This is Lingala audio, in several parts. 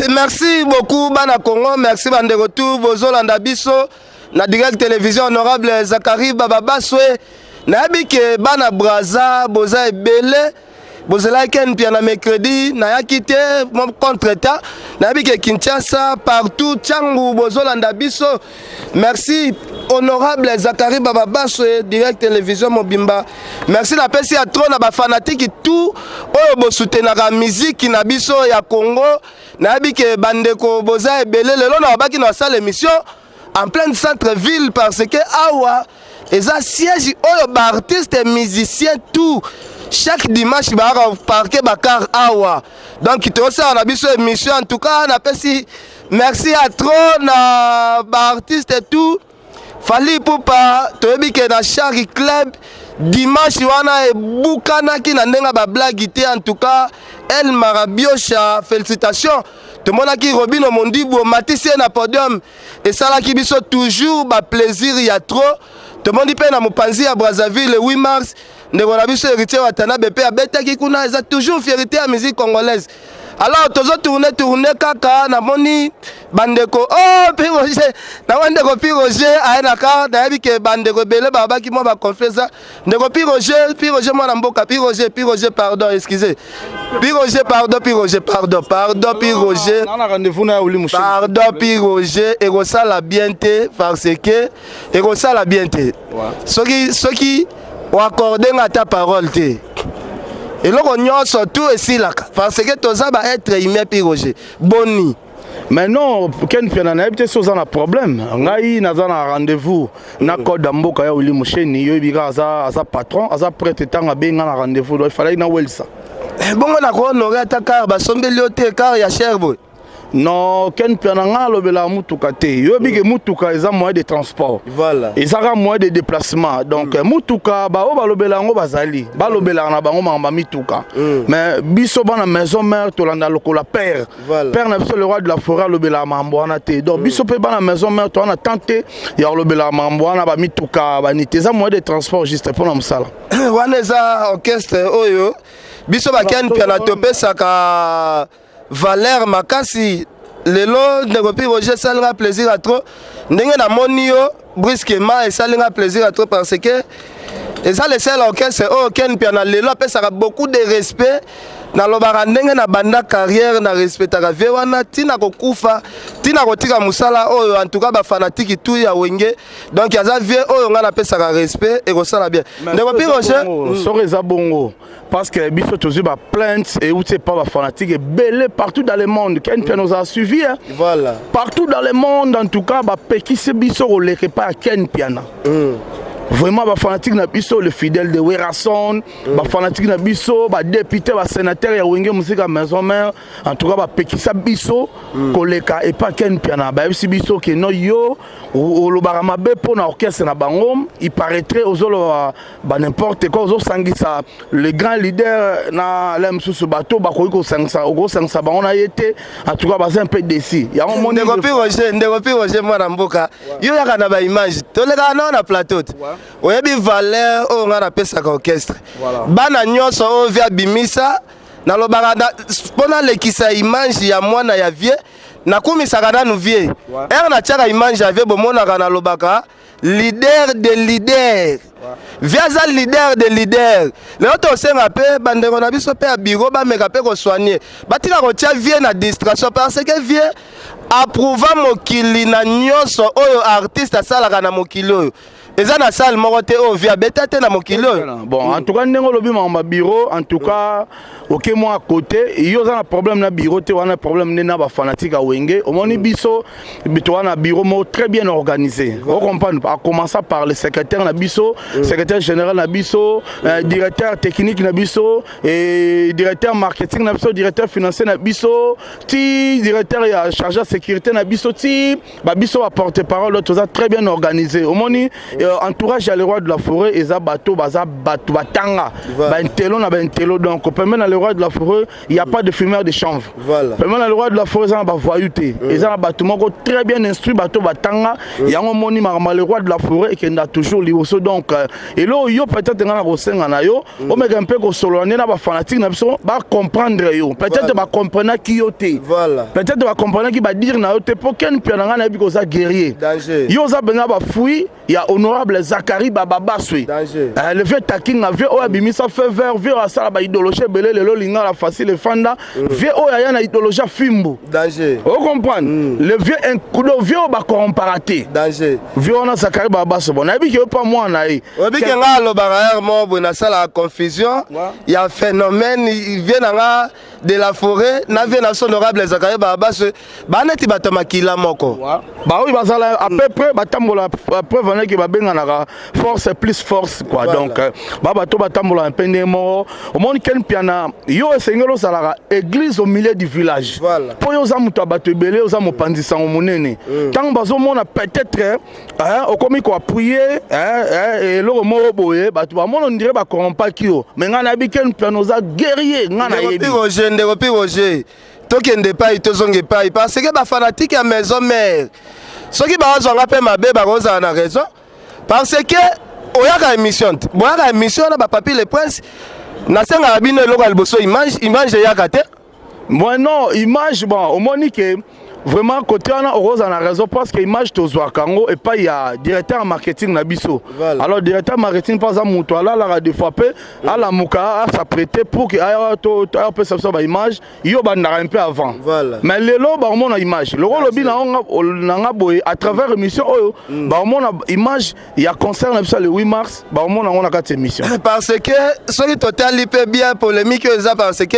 Merci beaucoup Bana Congo, merci Bande Retour, Bozolanda Biso, na direct télévision honorable Zakari Bababaswe, na habike Bana Braza, Boza Ebele, Bozela Ken Piana mercredi, na yakite mon contre-temps, na habike Kinshasa, partout, Tchangou, Bozolanda Biso, merci honorable Zakari Bababaswe, direct télévision Mobimba, merci la PSI à trop, na ba fanatique tout, oyo bo soutenir la musique na biso ya Congo. Nabike bandeko boza ebele lelo na baki na salle émission en plein centre-ville parce que awa eza siège oyo ba artiste et musicien tout chaque dimanche ba parquer bakar awa donc to ça na biso émission en tout cas na pesi merci à trop na ba artiste et tout Fali Poupa to bike na Chari Club dimanche wana e bukana ki na ndenga ba blague en tout cas El Marabiocha, félicitations. Tout le monde qui Robin Mondibo, Matisse na podium. Et ça là qui biso toujours ba plaisir, il y a trop. Tout le monde dit peine à Mopanzi à Brazzaville le 8 mars. Ne on a vu ce héritier Watana BP à Beta qui kuna, ils ont toujours fierté à la musique congolaise. Alors, tous tourner kaka na moni bandeko oh Piroger na wandeko Piroger aenaka na yebike bandeko belé baba qui moi ba confessa ndeko Piroger moi na mboka Piroger pardon excusez Piroger pardon Piroger on a rendez-vous na Oli Mouché pardon Piroger et ça la bienté parce que et ça la bienté ceux qui ont accordé ta parole té. Et là, on y a surtout ici là, parce que tout ça va être humain Piroger. Boni. Mais non, Ken Piana na habité sur un problème. Ngai na un rendez-vous na code d'amboka ya Oli Mouché ni yo biga za patron, za prêtre tanga benga na rendez-vous. Il fallait na welsa. Bon on a ko honorer ta car ba sombeli ote car ya cher boy. Non, Ken Piana nga lobela mutuka te. Yo bige mutuka eza moyen de transport. Voilà. Ezaka moyen de déplacement. Donc mutuka ba o ba lobela ngo bazali. Ba lobela na bango mamba mituka. Mais biso bana maison mère to landa lokola père. Père na biso le roi de la forêt lobela mambo na te. Donc biso pe bana maison mère to na tenté ya lobela mambo na ba mituka ba ni eza moyen de transport juste pour na msala. Waneza orchestre oyo biso ba Ken Piana topesa ka Valère Makasi, lelo ndeko Piroger ça lui plaisir à trop. Ndenge na monio brusquement et ça lui plaisir à trop parce que et ça le seul orchestre oh Ken Piana lelo ça a beaucoup de respect na lobara ndenge na banda carrière na respectaka vewana tina kokufa tina kotika musala oyo en tout cas ba fanatique tout ya wenge donc yaza vie oyo nga na pesa ka respect et ko sala bien ndeko Piroger soreza bongo parce que biso toujours ba plainte et où c'est pas ba fanatique belé partout dans le monde Ken Piana nous a suivi hein? Voilà partout dans le monde en tout cas ba pekise biso roleke pas Ken Piana vraiment ba fanatique na biso le fidèle de Werason ba fanatique na biso ba député ba sénateur ya wenge musika maison mère en tout cas ba pekisa biso koleka et pas Ken Piana ba biso que no yo o lo barama be pour na orchestre na bango il paraîtrait aux ba n'importe quoi aux sangisa le grand leader na lem sous bateau ba ko sangisa o go sangisa ba on a été en tout cas ba un peu déçu ya on monde ndeko Piroger moi na mboka yo ya kana ba image to le kana na plateau oyebi valeur oyo nga napesaka orchestre bana nyonso oyo via bimisa nalobaka mpona lekisa image ya mwana ya vie nakumisaka nanu vie ere natiaka image ya vie bomonaka nalobaka leader de leader via aza leader de leader lelo tosenga mpe bandeko na biso mpe ya biro bameka mpe kosoigne batika kotia vie na distraction parce que vie approuva mokili na nyonso oyo artiste asalaka na mokili oyo eza na salle moko te oyo via beta te na mokili oyo bon en tout cas ndenge olobi ma bureau en tout cas ok moi à côté yo za na problème na bureau te wana problème na ba fanatique a wenge omoni biso bito wana bureau mo très bien organisé on comprend à commencer par le secrétaire na biso secrétaire général na biso directeur technique na biso et directeur marketing na biso directeur financier na biso ti directeur chargé de sécurité na biso ti ba biso a porte-parole tout ça très bien organisé omoni entourage ya le roi de la forêt eza bato baza bato batanga ba intelo na ba intelo donc permet na le roi de la forêt il y a pas de fumeur de chanvre permet na le roi de la forêt eza ba voyouté eza bato moko très bien instruit bato batanga yango moni marama le roi de la forêt et n'a toujours liboso donc et là yo peut-être ngana kosenga na yo o meka un peu ko solo na ba fanatique na biso ba comprendre yo peut-être ba comprendre ki yo te peut-être ba comprendre ki ba dire na yo te pour ken piana ngana bi ko za guerrier yo za benga ba fui ya honorable Zakari Baba Baswe le vieux taking a vieux o abimisa fait vert vieux asala ba idéologie belé lelo linga la facile fanda vieux o ya na idéologie fimbo o comprendre le vieux un coup de vieux ba comparaté vieux on a Zakari Baba Baswe bon abi que pas moi na yi obi ke nga lo barrière mo bona sala confusion il y a phénomène il vient nga de la forêt na vient na honorable Zakari Baba Baswe ba neti batama kila moko bah oui basala à peu près batambola preuve que babenga na force plus force quoi donc baba to batambola un peu ndemo au monde ken piana yo esengelo sala église au milieu du village pour yo za muto bato belé za mopandisa monene tant bazo mona peut-être au komi ko prier et le mot boye bato ba mona ndire ba corrompa kio mais ngana bi ken piano za guerrier ngana yebi Roger tokende pai tozonge pai parce que ba fanatique ya maison mère soki bazonga pe mabe ba roza na raison parce que oyaka émission boyaka émission na ba papi le prince na senga bino eloko liboso image yaka te moi non image bon au monique vraiment côté on a rose en raison parce que image tozwa kango et pas il y a directeur marketing na biso alors directeur marketing pas ça muto là la de frapper à la muka à s'apprêter pour que to peut ça ba image yo ba un peu avant mais lelo ba on a image le rôle bi na nga boy à travers émission ba on a image il y a concert na le 8 mars ba on a quatre émissions parce que ce qui total hyper bien polémique ça parce que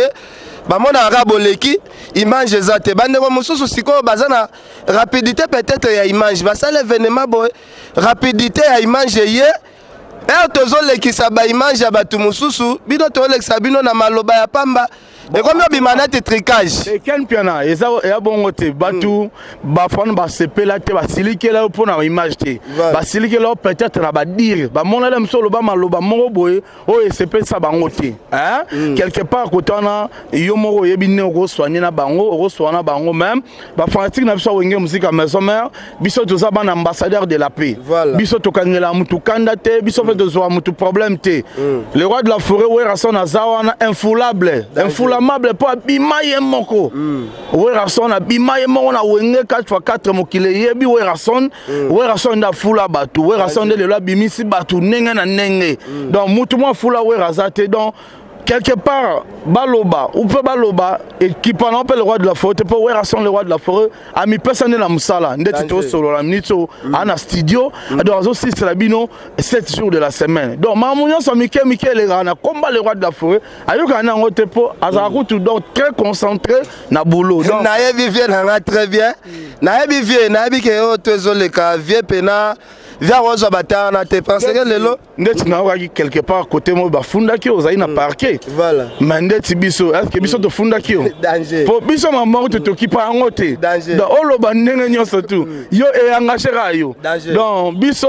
ba mona raboleki image ezate bande ko mususu siko bazana rapidité peut-être ya image basa l'événement boy rapidité ya image ye et tozo lekisa ba image ya batu mususu bino to lekisa bino na maloba ya pamba et comme bimanate tricage et ken piana eza ya bongo te batu ba fon ba sepela te ba silike la pour na image te ba silike la peut-être na ba dire ba mona la msolo ba maloba moko boye o sepe sa bango te hein quelque part kotana yo moko yebine ko soigner na bango ko soigner bango même ba fanatique na biso wenge musique maison mère biso to za ban ambassadeur de la paix biso to kangela mutu kanda te biso fait de zo mutu problème te le roi de la forêt ouais rason azawana infoulable amable pour bimaye moko we rason bimaye moko na wenge 4x4 mokile yebi we rason da fula batu we rason de le bimisi batu nenge na nenge donc mutu mo fula we razate donc quelque part baloba ou peut baloba et qui pendant le roi de la forêt pour we rason le roi de la forêt a mi personne na musala ndeti to solo la minito ana studio donc aussi c'est la bino 7 jours de la semaine donc mamunyo so Mikel le rana combat le roi de la forêt ayoka na ngote po azakutu donc très concentré na boulot donc na yebi vie na très bien na yebi vie na yebi ke o tezole ka vie pena via rozo batana te parce que lelo ndeti na waki quelque part côté mo bafunda ki ozai na parquet voilà mais ndeti biso est-ce que biso to funda ki danger pour biso maman to kipa ngote donc oloba ndenge nyonso tout yo e engagera yo donc biso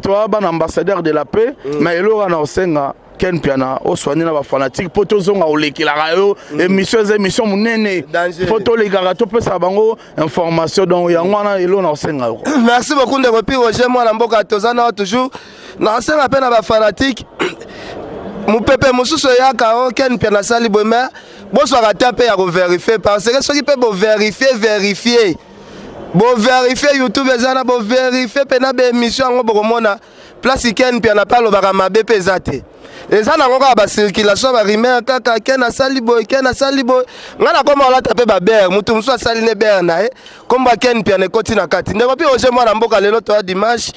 toi ban ambassadeur de la paix mais elora na osenga ken piana o soigner na ba fanatique poto zonga olekila rayo émission munene photo les garato pe sa bango information donc ya ngwana elo na osenga. Merci beaucoup de repi Roger moi na mboka tozana toujours na senga pe na ba fanatique mupepe mususu yaka o ken piana sali boma boso rata pe ya vérifier parce que ceux qui peut vérifier YouTube ezana bo vérifier pe na be émission ngo bokomona place ken piana pa lo baka mabe pe zate ezana ngo ka ba circulation ba rimer kaka ken asali boy ngana koma ola tape ba ber mutu musu asali ne ber na komba ken piana koti na kati ndeko pi oje mwana mboka lelo to dimanche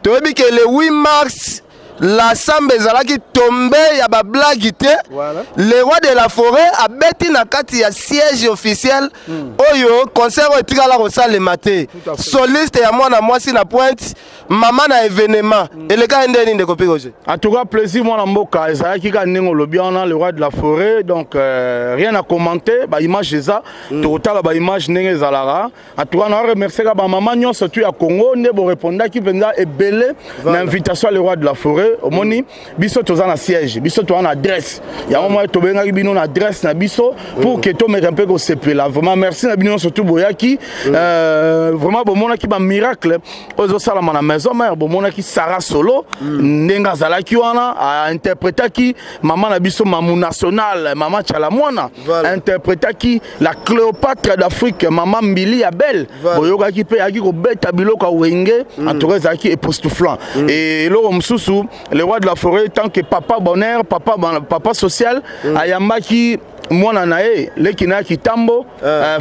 to yebi ke le 8 mars la sambe ezalaki tombé ya ba blague te. Voilà. Le roi de la forêt a beti na kati ya siège officiel oyo concert etikala kosalema te. Soliste ya mwana mwasi na pointe mama na événement eleka ndeni ndeko Piroger. En tout cas plaisir moi na mboka ezalaki ka ndingo lobi on a le roi de la forêt donc rien à commenter ba image eza totala ba image ndenge ezalara. En tout cas na remercier ka ba maman nyonso tu ya Congo ne bo répondre ki penza ebele na invitation le roi de la forêt au moni biso toza na siège biso to na adresse ya moi to benga bino na adresse na biso pour que to mettre un peu ko sepela vraiment merci na bino surtout boyaki vraiment bo mona ki ba miracle ozo sala na maison mère bo mona ki Sarah Solo ndenga zalaki wana a interpréter ki maman na biso maman national maman Chalamwana interpréter ki la Cléopâtre d'Afrique maman Mbili ya belle boyoka ki pe aki ko beta biloko wenge en tout cas zaki époustouflant et loro msusu le roi de la forêt tant que papa bonheur papa social ayambaki mwana nae lekina kitambo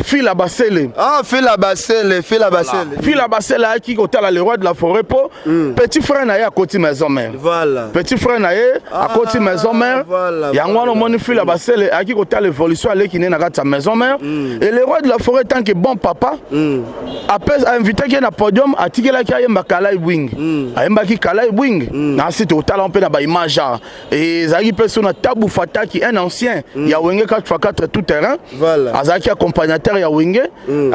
fila basele fila basele fila basele aki kotala le roi de la forêt po petit frère nae à côté maison mère petit frère nae à côté maison mère yango wana moni fila basele aki kotala l'évolution lekina na kata maison mère et le roi de la forêt tant que bon papa après invité qui na podium atikela ki ayemba Kalai Wing ayemba ki Kalai Wing na site otala on peut na ba image et zaki personne tabu fataki un ancien ya wenge 4x4 tout terrain azaki accompagnateur ya wenge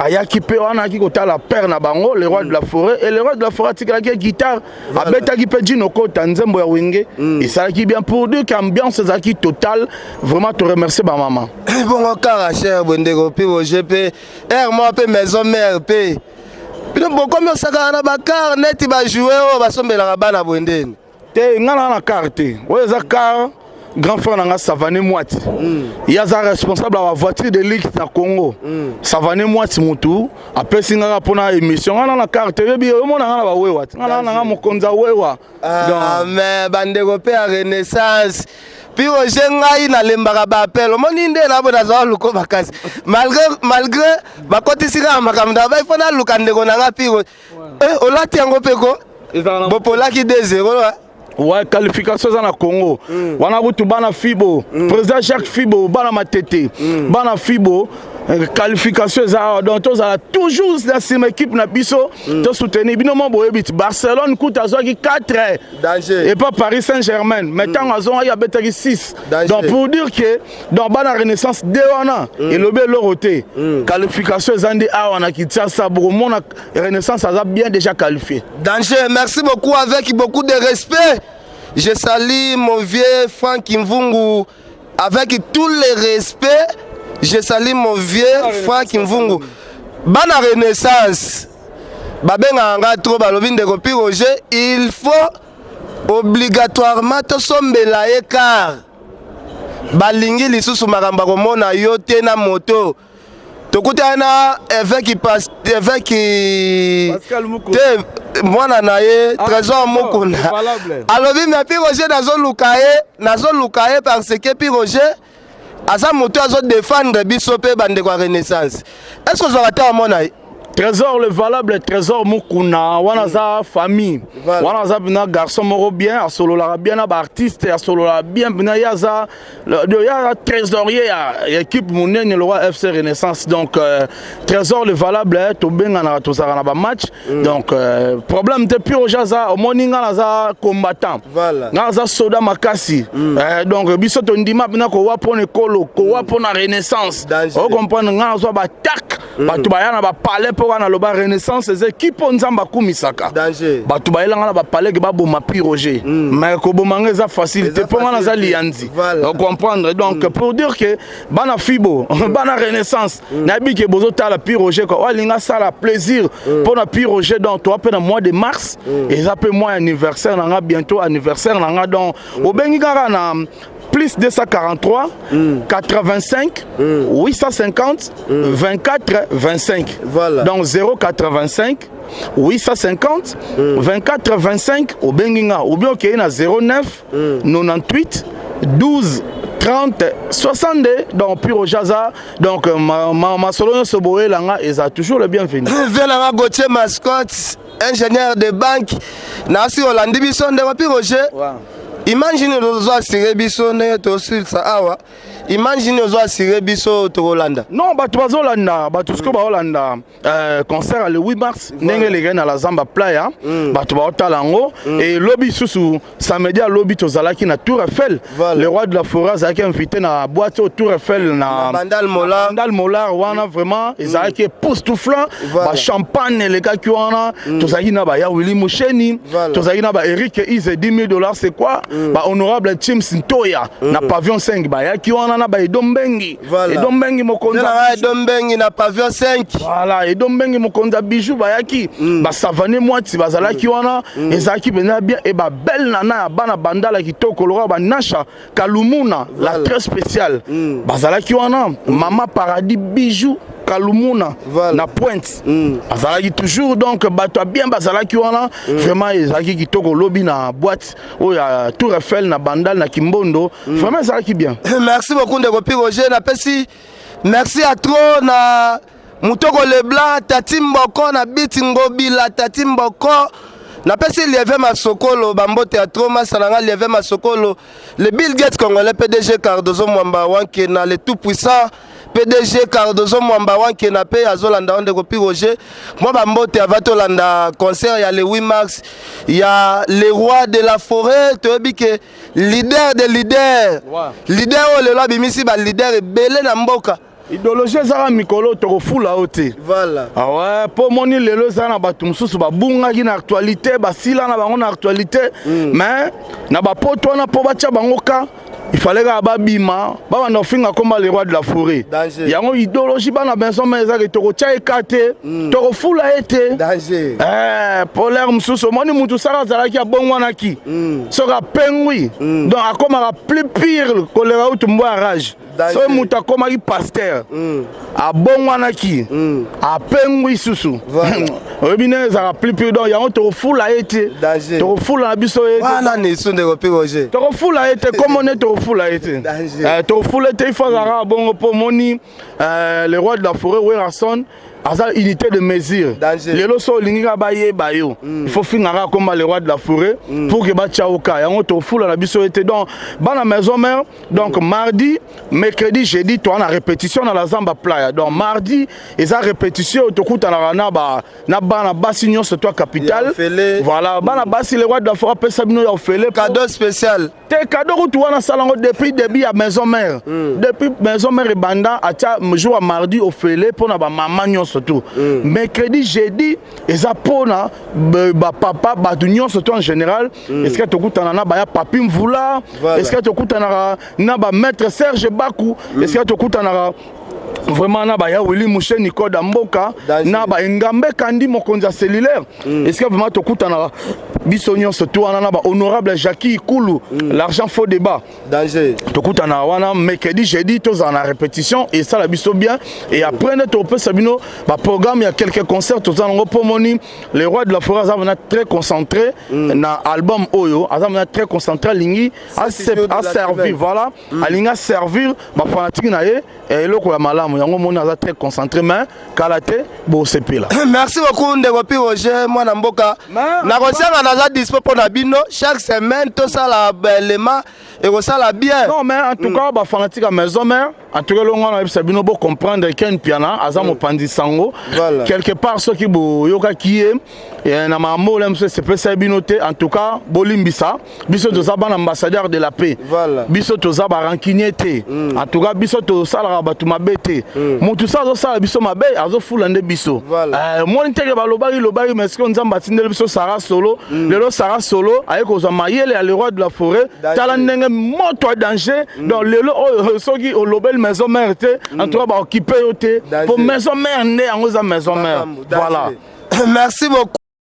ayaki pe wana ki kotala père na bango le roi de la forêt et le roi de la forêt atikela ki guitare abetaki pe dino kota nzembo ya wenge et ça qui bien pour dire qu'ambiance zaki total vraiment te remercier ba maman bon kara cher bondeko Piroger pe moi pe maison mère pe bino bokomi osaka na bakar neti ba jouer o basombelaka bana bondeni te ngana na carte oyo eza car grand frère nanga Savané Mwati il y a un responsable à la voiture de ligue na Congo Savané Mwati mutu apesi ngaka pona émission ngana na carte yebi o mona ngana ba wewa ngana nanga mokonza wewa mais bandeko pe ya renaissance Piroger ngai na lembaka ba appel omoni nde na bona za luko bakasi malgré bakotisika makamda ba ifona luka ndeko nanga Piroger olati yango peko bopolaki 2-0 ouais qualification za na Congo wana butu bana Fibo président Jacques Fibo bana matete bana Fibo qualification za donc tous a toujours dans cette équipe na biso to soutenir bino mo boyebit Barcelone coûte azaki 4 danger et pas Paris Saint-Germain maintenant azon ya betaki 6 donc pour dire que dans bana renaissance de wana et lobé loroté qualification zandi a wana kitsa sa mona renaissance a bien déjà qualifié danger merci beaucoup avec beaucoup de respect je salue mon vieux Franck Mvungu avec tout le respect. Je salue mon vieux Franck Mvungu. Bana renaissance. Babenga nga trop balobi ndeko Piroger, il faut obligatoirement to sombela ye car balingi lisusu makambo komona yo te na moto. Tokutana avec passe avec te mwana na ye trésor mukuna. Alobi me Piroger nazo lukaye parce que Piroger Asa moto azo défendre biso pe bande kwa renaissance. Est-ce que vous avez à mon avis? Trésor le valable trésor mukuna wana za famille wana za bina garçon moro bien a solo la bien na artiste a solo la bien bina ya za ya trésorier ya équipe monene le roi FC Renaissance donc trésor le valable to benga na to sara na ba match donc problème de Piroger za au moninga na za combattant na za soda makasi donc biso to ndima bina ko wa pone kolo ko wa pona Renaissance on comprendre nga zo ba attaque batu ba na ba palais na loba renaissance ces équipes nzamba kumisaka batu baelanga na ba palais ba boma Piroger mais ko bomanga za facilité pour na za lianzi on comprendre donc pour dire que bana Fibo bana renaissance na bike bozo tala Piroger ko walinga sala plaisir pour na Piroger donc toi pe na mois de mars et ça peut mois anniversaire na bientôt anniversaire na donc obengi kaka na plus 243 85 850 24 25 voilà donc 085 850 24 25 au Benginga ou bien ok na 09 98 12 30 62 donc pure jaza donc ma solo se boye langa et ça toujours le bienvenu. Venanga Gauthier mascotte ingénieur de banque nasi Olandi biso ndeko pi Roger. Imagine ozo assurer biso ne to sur ça awa. Imagine ozo assurer biso to Holanda. Non bato bazolanda bato sko ba Holanda concert le 8 mars ndenge les gars na la Zamba Playa bato ba otalango et lobby susu samedi à lobby tozalaki na Tour Eiffel. Le roi de la forêt a été invité na boîte au Tour Eiffel na Bandal Molar wana vraiment ezalaki époustouflant ba champagne les gars qui wana tozalaki na ba ya Willy Musheni tozalaki na ba Eric Ize $10,000 c'est quoi ba honorable Tim Sintoya na pavillon 5 ba ya ki wana na ba Edombengi Edombengi mokonza Edombengi na pavillon 5 voilà Edombengi mokonza bijou ba ya ki ba savane mwati bazala ki wana ezaki bena bien et ba belle nana bana bandala kitoko lora ba Nasha Kalumuna la très spéciale bazala ki wana Mama Paradis bijou Kalumuna na Pointe azalaki toujours donc bato bien bazalaki wana vraiment ezalaki kitoko lobby na boîte oya Tour Eiffel na Bandal na Kimbondo vraiment ezalaki bien. Merci beaucoup ndeko pi Roger na pesi merci à trop na Mutoko Leblanc Tati Mboko na Biti Ngobila Tati Mboko na pesi Lieve Masokolo Bambo Théâtre Masalanga Lieve Masokolo le Bill Gates congolais PDG Cardozo Mwamba Wanke na le tout puissant PDG Cardozo Mwamba Wanke na pe azolanda ndeko pi Roger moi Bambote avatolanda concert ya le 8 mars ya le roi de la forêt toyebi ke leader de leader leader o le bimisi ba leader ebele na mboka idéologie ezaka mikolo tokofula o te voilà ouais po moni lelo eza na bato mosusu babungaki na actualité basila na bango na actualité mais na bapoto wana po batya bango ka il fallait que babima baba ofinga comme le roi de la forêt yango idéologie bana benso mais ezaki tokotia ekate tokofula ete danger polaire mususu moni mutu saka zalaki abongwanaki soka pengwi donc akomaka plus pire kolera utumbo ya rage so mutu akomaki pasteur abongwanaki apengwi susu oyebi ndenge ezalaka plus pire donc yango tokofula ete tokofula na biso ete wana nisu ndeko pi Roger tokofula ete komone tokofula ete tokofula ete il faut azalaka bongo mpo moni le roi de la forêt Werason aza unité de mesure lelo so olingi ka bayeba yo il faut fingaka comme le roi de la forêt pour que batia oka yango tofula na biso ete donc bana maison mère donc mardi mercredi jeudi to na répétition na la Zamba Playa donc mardi eza répétition tokutana na bana basi nyonso to capitale voilà bana basi le roi de la forêt pesa bino ya ofele cadeau spécial te cadeau ko tuwana salango depuis début à maison mère depuis maison mère banda atia jour à mardi ofele pona ba maman nyonso surtout mercredi jeudi eza pona ba papa ba union surtout en général est-ce que tokutana na ba ya papi mvula est-ce que tokutana na ba maître Serge Bakou est-ce que tokutana vraiment na ba ya Willy Musheni Koda Mboka na ba Ngambe Kandi mokonza cellulaire est-ce que vraiment tokutana biso nyonso to wana na ba honorable Jackie Ikulu l'argent faux débat danger tokutana wana mercredi jeudi toza na répétition et ça la biso bien et après ne to peut sabino ba programme il y a quelques concerts toza ngo pomoni les rois de la forêt azavana très concentré na album oyo azavana très concentré lingi à servir voilà alinga servir ba fanatique na ye et loko ya malamu yango moni aza très concentré mais kalate bo sepela. Merci beaucoup ndeko pi Roger mwana mboka na kosanga naza dispo pona bino chaque semaine to sala belema et kosala bien. Non mais en tout cas ba fanatique à maison mère en tout cas longo na sabino bo comprendre Ken Piana aza mopandi sango quelque part ceux qui bo yoka kié et na mamo lem se pesa binoté en tout cas bolimbisa biso to za ban ambassadeur de la paix biso to za ba rancunier té en tout cas biso to sala batu mabete mutu sa zo sala biso mabe azo fulande biso moi nteke ba lobari mais ce qu'on nzamba tindele biso Sarah Solo lelo Sarah Solo ayeko za mayele à le roi de la forêt tala ndenge moto danger dans lelo soki au lobel maison mère té en tout cas ba occuper yoté pour maison mère né en maison mère voilà. Merci beaucoup.